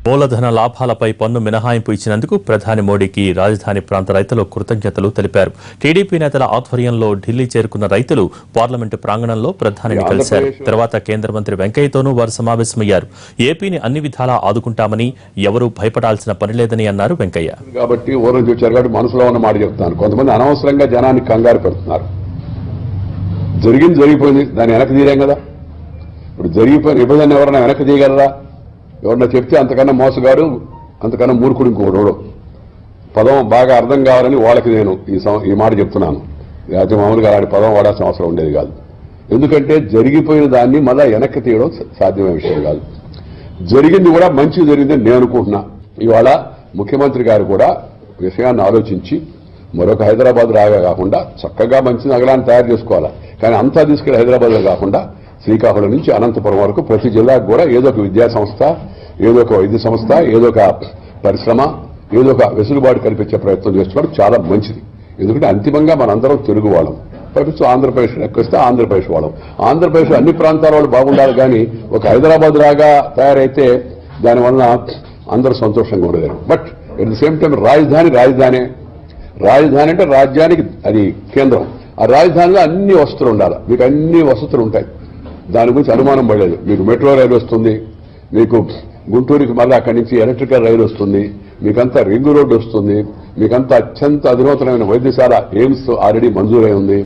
మూలధన లాభాలపై పన్ను మినహాయింపు ఇచ్చినందుకు ప్రధాని మోడీకి రాజధాని ప్రాంత రైతులు కృతజ్ఞతలు తెలిపారు. టీడీపీ నేతల ఆధ్వర్యంలో ఢిల్లీ చేరుకున్న రైతులు పార్లమెంటు ప్రాంగణంలో ప్రధానిని కలిశారు. తర్వాత కేంద్ర మంత్రి వెంకయ్యతోనూ వారు సమావేశమయ్యారు. ఏపీని అన్ని విధాలా ఆదుకుంటామని, ఎవరూ భయపడాల్సిన పనిలేదని అన్నారు వెంకయ్య. కాబట్టి ఊరం చూచారు కాబట్టి మనసులో ఉన్న మాట చెప్తాను. కొంతమంది అనవసరంగా జనాన్ని కంగారు పెడుతున్నారు. జరిగిపోయింది, దాన్ని వెనక్కి తీరాం కదా. ఇప్పుడు జరిగిపోయిన విభజన ఎవరైనా వెనక్కి తీయగలరా? ఎవరన్నా చెప్తే అంతకన్నా మోసగాడు, అంతకన్నా మూర్ఖుడు ఇంకోడు. పదం బాగా అర్థం కావాలని వాళ్ళకి నేను ఈ మాట చెప్తున్నాను. లేకపోతే మామూలుగా అలాంటి పదం వాడాల్సిన అవసరం ఉండేది కాదు. ఎందుకంటే జరిగిపోయిన దాన్ని మళ్ళా వెనక్కి తీయడం సాధ్యమైన విషయం కాదు. జరిగింది కూడా మంచి జరిగిందని నేను అనుకుంటున్నా. ఇవాళ ముఖ్యమంత్రి గారు కూడా విషయాన్ని ఆలోచించి మరొక హైదరాబాద్ రాగా కాకుండా చక్కగా మంచి నగరాన్ని తయారు చేసుకోవాలి. కానీ అంతా తీసుకెళ్లి హైదరాబాద్లో కాకుండా శ్రీకాకుళం నుంచి అనంతపురం వరకు ప్రతి జిల్లాకు కూడా ఏదో ఒక విద్యా సంస్థ, ఏదో ఒక వైద్య సంస్థ, ఏదో ఒక పరిశ్రమ, ఏదో ఒక వెసులుబాటు కల్పించే ప్రయత్నం చేస్తున్నాడు. చాలా మంచిది. ఎందుకంటే అంతిమంగా మనందరం తెలుగు వాళ్ళం. ప్రపంచం ఆంధ్రప్రదేశ్ లెక్కొస్తే ఆంధ్రప్రదేశ్ వాళ్ళం. ఆంధ్రప్రదేశ్ అన్ని ప్రాంతాల వాళ్ళు బాగుండాలి. కానీ ఒక హైదరాబాద్ లాగా తయారైతే దానివల్ల అందరూ సంతోషంగా ఉండలేరు. But at the same time రాజధాని అంటే రాజ్యానికి అది కేంద్రం. ఆ రాజధానిలో అన్ని వసతులు ఉండాలి. మీకు అన్ని వసతులు ఉంటాయి, దాని గురించి అనుమానం పడలేదు. మీకు మెట్రో రైలు వస్తుంది, మీకు గుంటూరుకి మళ్ళీ అక్కడి నుంచి ఎలక్ట్రికల్ రైలు వస్తుంది, మీకంతా రింగ్ రోడ్డు వస్తుంది, మీకంతా అత్యంత అధునాతనమైన వైద్యశాల ఎయిమ్స్ ఆల్రెడీ మంజూరై ఉంది.